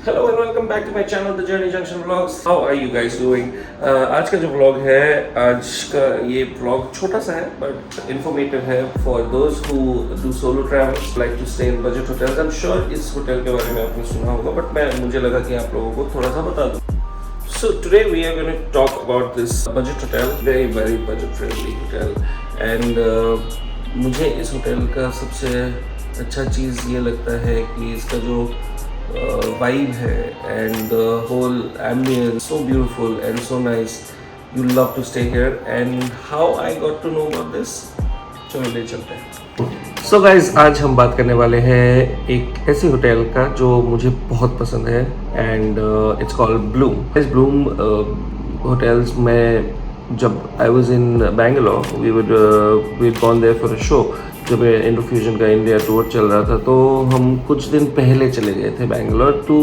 Hello and welcome back to my channel the journey junction vlogs. How are you guys doing? आज का जो vlog है, आज का ये व्लॉग छोटा सा है बट इंफॉर्मेटिव है for those who do solo travels, like to stay in budget hotels. I am sure इस होटल के बारे में आपने सुना होगा बट मुझे लगा कि आप लोगों को थोड़ा सा बता दूं। So today we are going to talk about this budget hotel, very budget friendly hotel, and मुझे इस होटल का सबसे अच्छा चीज़ ये लगता है कि इसका जो vibe है and the whole ambience so beautiful and so nice. You love to stay here. And how I got to know about this? चलो ले चलते हैं। So guys, आज हम बात करने वाले हैं एक ऐसी होटल का जो मुझे बहुत पसंद है and it's called Bloom. This Bloom hotels में जब I was in Bangalore, we'd gone there for a show. जब इंडोफ्यूजन का इंडिया टूर चल रहा था तो हम कुछ दिन पहले चले गए थे Bangalore to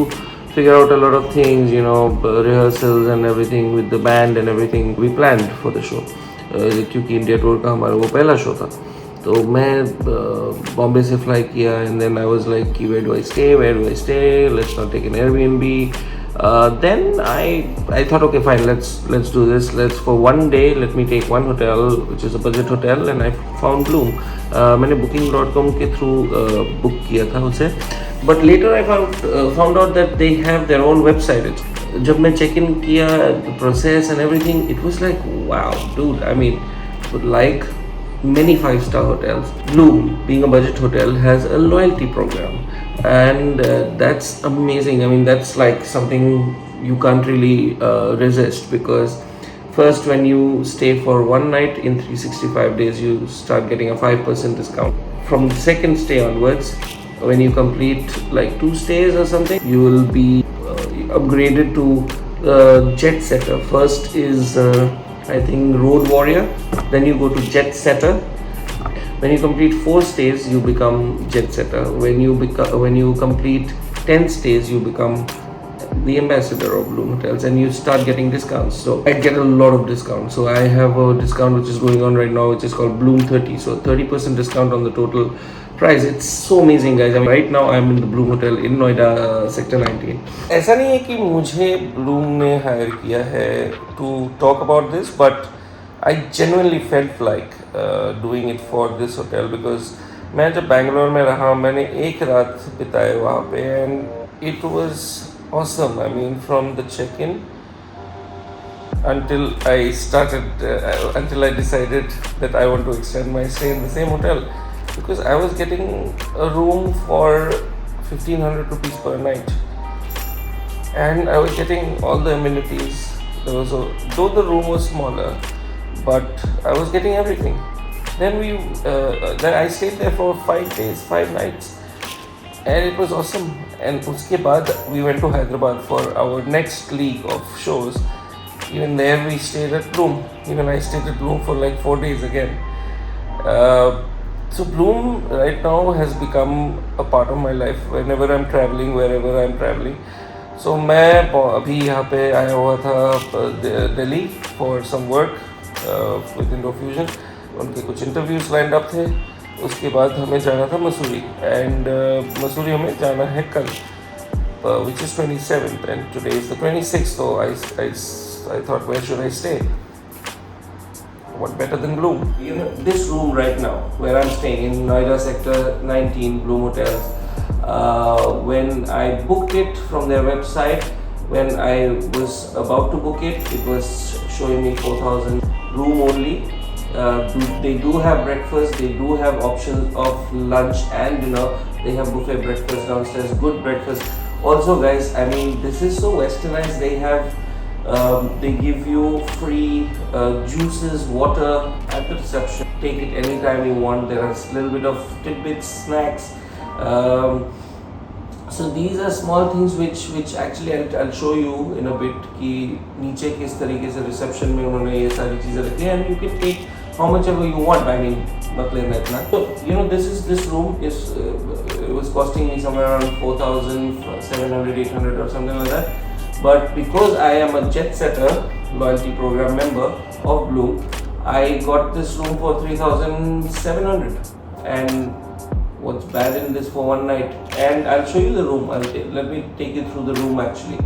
figure out a lot of things, you know, rehearsals and everything with the band and everything we planned for the show, क्योंकि इंडिया टूर का हमारा वो पहला शो था। तो मैं बॉम्बे से फ्लाई किया and then I was like कि where do I stay, let's not take an Airbnb. Then I thought, okay, fine, let's do this. Let's for one day let me take one hotel which is a budget hotel, and I found Bloom. मैंने booking.com के through book किया था उसे, but later I found out that they have their own website. जब मैं check in किया, the process and everything, it was like wow, dude. I mean, like many 5-star hotels, Bloom, being a budget hotel, has a loyalty program, and that's amazing. I mean, that's like something you can't really resist, because first, when you stay for one night in 365 days, you start getting a 5% discount. From the second stay onwards, when you complete like 2 stays or something, you will be upgraded to Jet Setter. First is I think Road Warrior, then you go to Jet Setter. When you complete 4 stays, you become Jet Setter. When you complete 10 stays, you become the ambassador of Bloom Hotels, and you start getting discounts. So I get a lot of discounts. So I have a discount which is going on right now, which is called Bloom 30. So 30% discount on the total price. It's so amazing, guys. I mean, right now I'm in the Bloom Hotel in Noida, Sector 19. ऐसा नहीं है कि मुझे Bloom ने hire किया है to talk about this, but I genuinely felt like doing it for this hotel, because मैं जब बैंगलोर में रहा, मैंने एक रात बिताए वहाँ पे, and it was awesome. I mean, from the check-in until I decided that I want to extend my stay in the same hotel, because I was getting a room for 1,500 rupees per night, and I was getting all the amenities. Though the room was smaller, but I was getting everything. Then I stayed there for 5 days, 5 nights, and it was awesome. And uske baad we went to Hyderabad for our next league of shows. Even there we stayed at Bloom. Even I stayed at Bloom for like 4 days again. So Bloom right now has become a part of my life whenever I'm traveling, wherever I'm traveling. So मैं अभी यहाँ पे आया हुआ था Delhi for some work with Indofusion. उनके कुछ interviews lined up थे. उसके बाद हमें जाना था मसूरी, and मसूरी हमें जाना है कल, which is 27th, and today is the 26th. So I thought, where should I stay? What better than Bloom? You know, this room right now where I'm staying in Noida Sector 19, Bloom Hotels, when I booked it from their website, when I was about to book it, it was showing me 4,000 room only. They do have breakfast, they do have options of lunch and dinner. They have buffet breakfast downstairs, good breakfast. Also guys, I mean, this is so westernized. They have they give you free juices, water at the reception. Take it anytime you want. There is a little bit of tidbits, snacks. So these are small things which actually I'll show you in a bit कि नीचे किस तरीके से reception में उन्होंने ये सारी चीज़ें रखी हैं, and you can take how much ever you want. I mean, मत लेना इतना. So you know, this room is it was costing me somewhere around 4,700, 800 or something like that. But because I am a Jet Setter loyalty program member of Bloom, I got this room for 3,700, and what's bad in this for one night, and I'll show you the room. Let me take you through the room actually.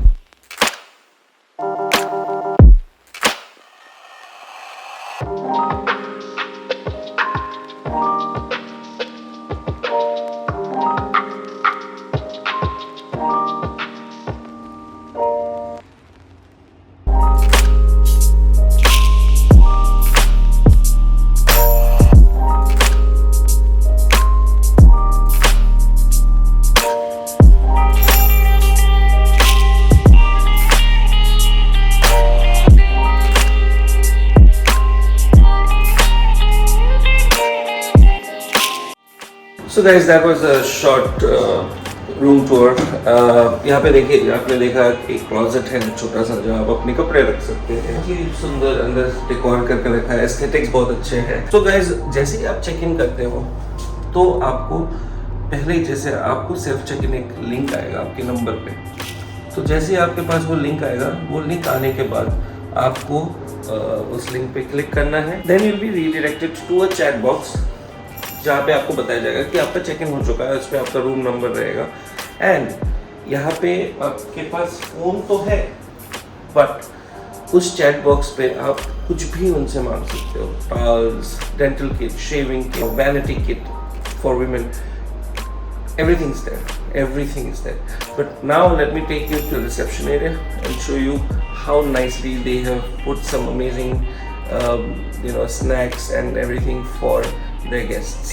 So guys, that was a short room tour. यहाँ पे देखिए, आपने देखा एक closet है छोटा सा जहाँ आप अपने कपड़े रख सकते हैं. ये सुंदर अंदर डेकोर करके रखा है. एस्थेटिक्स बहुत अच्छे हैं. तो गाइज, जैसे ही आप चेक इन करते हो तो आपको पहले ही जैसे आपको सेल्फ चेक इन एक लिंक आएगा आपके नंबर पे. तो जैसे ही आपके पास वो लिंक आएगा, वो लिंक आने के बाद आपको उस लिंक पे क्लिक करना है. Then you will be redirected to a chat box जहाँ पे आपको बताया जाएगा कि आपका चेक इन हो चुका है. उस पर आपका रूम नंबर रहेगा. एंड यहाँ पे आपके पास फ़ोन तो है, बट उस चैट बॉक्स पे आप कुछ भी उनसे मांग सकते हो. Towels, dental kit, shaving kit, vanity kit for women, everything is there. Everything is there. But now let me take you to the reception area and show you how nicely they have put some amazing snacks and everything for their guests.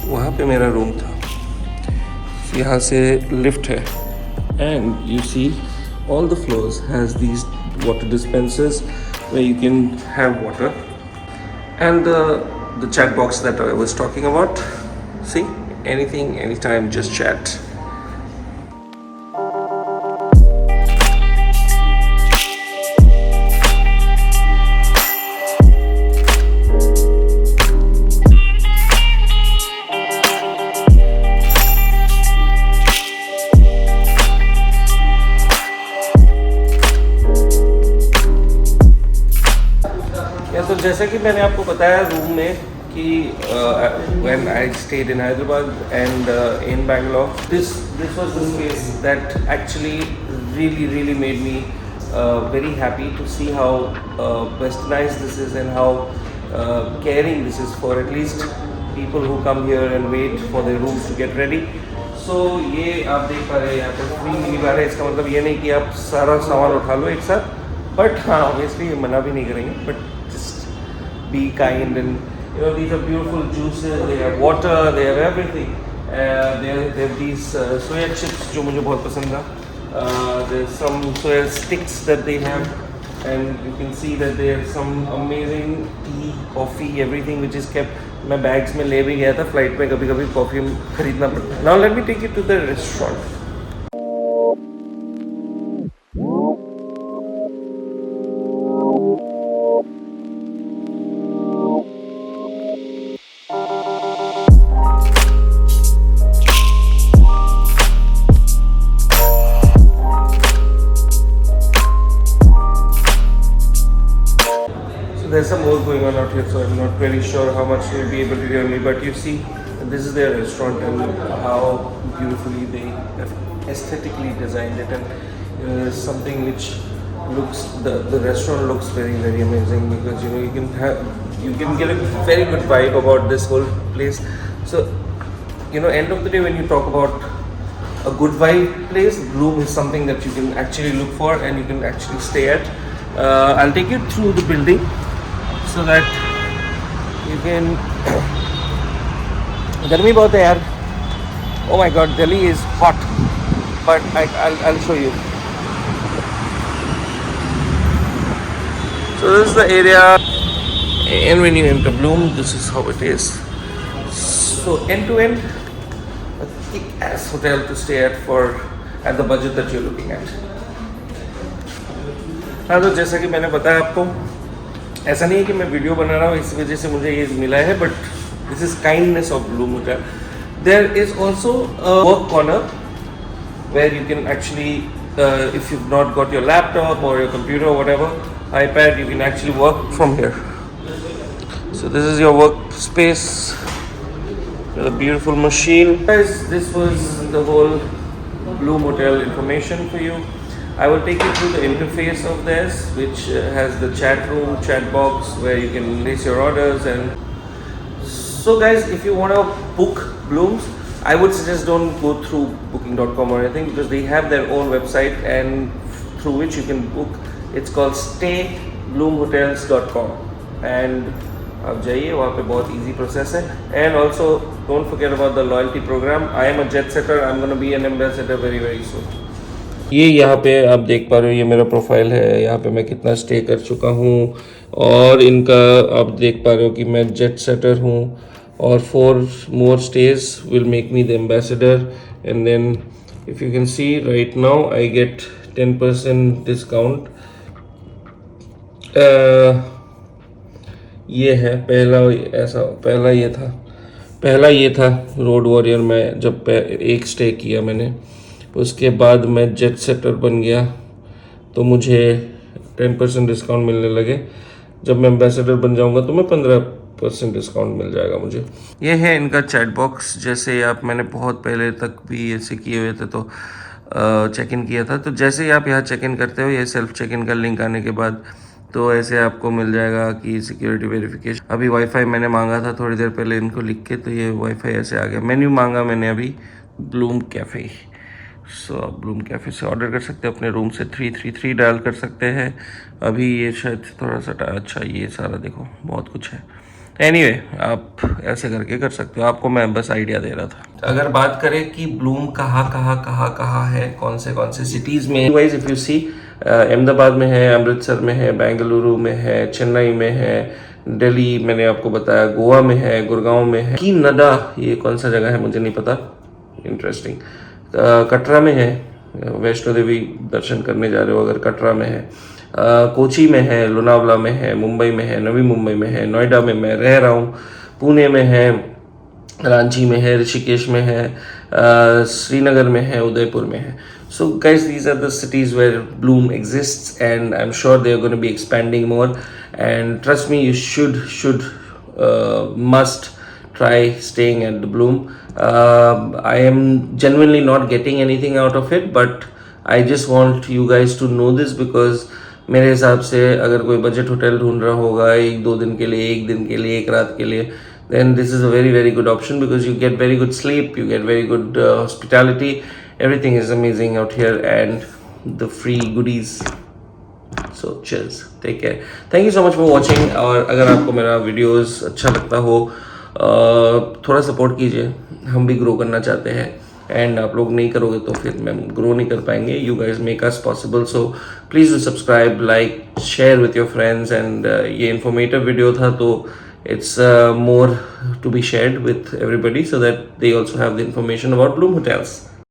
वहाँ पे मेरा room था. यहाँ से lift है, and you see all the floors has these water dispensers where you can have water, and the chat box that I was talking about. See, anything, anytime, just chat. तो जैसा कि मैंने आपको बताया रूम में कि when I stayed in Hyderabad and in Bangalore, this was the space that actually really made me very happy to see how westernized this is and how caring this is for at least people who come here and wait for their rooms to get ready. So ये आप देख पा रहे हैं यहाँ पर free mini bar है. इसका मतलब ये नहीं कि आप सारा सामान उठा लो एक साथ, बट हाँ ऑब्वियसली ये मना भी नहीं करेंगे, but be kind. And these are beautiful juices, they have water, they have everything. They have these soya chips जो मुझे बहुत पसंद था. There's some soya sticks that they have, and you can see that there is some amazing tea, coffee, everything which is kept. मैं bags में ले भी गया था फ्लाइट में, कभी कभी कॉफ़ी खरीदना पड़ता है. Now let me take you to the restaurant. There's some work going on out here, so I'm not really sure how much you'll be able to hear me. But you see, this is their restaurant and how beautifully they have aesthetically designed it. And there's something which looks, the restaurant looks very amazing, because you can get a very good vibe about this whole place. So end of the day, when you talk about a good vibe place, Bloom is something that you can actually look for and you can actually stay at. I'll take you through the building so that you can. गर्मी बहुत है यार. Oh my God, Delhi is hot, but I'll show you. So this is the area, and when you enter Bloom, this is how it is. So end to end, a kick-ass hotel to stay at the budget that you're looking at. हाँ, तो जैसा कि मैंने बताया आपको, ऐसा नहीं है कि मैं वीडियो बना रहा हूँ इस वजह से मुझे ये मिला है, but this is kindness of bloom hotel. There is also a work corner where you can actually, if you not got your laptop और योर कंप्यूटर और whatever iPad, you can actually work from here. So this is your work space. The beautiful machine. Guys, this was the whole Bloom Hotel information for you. I will take you through the interface of this, which has the chat room, chat box where you can place your orders. And so guys, if you want to book Blooms, I would suggest don't go through booking.com or anything, because they have their own website and through which you can book. It's called staybloomhotels.com, and आप जाइए, वहाँ पे बहुत easy process है. And also don't forget about the loyalty program. I am a jet setter. I'm going to be an ambassador very very soon. ये यहाँ पे आप देख पा रहे हो, ये मेरा प्रोफाइल है. यहाँ पे मैं कितना स्टे कर चुका हूँ, और इनका आप देख पा रहे हो कि मैं जेट सेटर हूँ, और 4 more stays will make me the ambassador. And then if you can see right now I get 10% discount. ये है पहला ये था रोड वॉरियर में जब एक स्टे किया मैंने, उसके बाद मैं जेट सेटर बन गया तो मुझे 10% डिस्काउंट मिलने लगे. जब मैं एम्बेसडर बन जाऊंगा तो मैं 15% डिस्काउंट मिल जाएगा मुझे. ये है इनका चैट बॉक्स. जैसे आप, मैंने बहुत पहले तक भी ऐसे किए हुए थे तो चेक इन किया था, तो जैसे ही आप यहाँ चेक इन करते हो, ये सेल्फ चेक इन का लिंक आने के बाद तो ऐसे आपको मिल जाएगा कि सिक्योरिटी वेरिफिकेशन. अभी वाईफाई मैंने मांगा था थोड़ी देर पहले इनको लिख के, तो ये वाईफाई ऐसे आ गया. मेन्यू मांगा मैंने अभी ब्लूम कैफ़े. सो आप ब्लूम कैफ़े से ऑर्डर कर सकते हैं, अपने रूम से 333 डायल कर सकते हैं. अभी ये शायद थोड़ा सा अच्छा, ये सारा देखो बहुत कुछ है. एनीवे आप ऐसे करके कर सकते हो. आपको मैं बस आइडिया दे रहा था. अगर बात करें कि ब्लूम कहाँ है, कौन से सिटीज़ में. Wise if you see, Ahmedabad में है, अमृतसर में है, बेंगलुरु में है, चेन्नई में है, दिल्ली मैंने आपको बताया, गोवा में है, गुड़गांव में है, की नदा, ये कौन सा जगह है मुझे नहीं पता. इंटरेस्टिंग. कटरा में है, वैष्णो देवी दर्शन करने जा रहे हो अगर कटरा में है. कोची में है, लोनावला में है, मुंबई में है, नवी मुंबई में है, नोएडा में मैं रह रहा हूँ, पुणे में है, रांची में है, ऋषिकेश में है, श्रीनगर में है, उदयपुर में है. So guys, these are the cities where Bloom exists, and I'm sure they are going to be expanding more. And trust me, you should must try staying at the Bloom. I am genuinely not getting anything out of it, but I just want you guys to know this, because मेरे हिसाब से अगर कोई budget hotel ढूंढ रहा होगा 1-2 दिन के लिए, 1 दिन के लिए, 1 रात के लिए, then this is a very very good option, because you get very good sleep, you get very good hospitality. Everything is amazing out here, and the free goodies. So cheers, take care, thank you so much for watching. और अगर आपको मेरा videos अच्छा लगता हो, थोड़ा support कीजिए. हम भी ग्रो करना चाहते हैं, एंड आप लोग नहीं करोगे तो फिर मैं ग्रो नहीं कर पाएंगे. You guys make us possible. So please do subscribe, like, share with your friends. And ये इन्फॉर्मेटिव वीडियो था, तो it's more to be shared with everybody, so that they also have the information about Bloom Hotels.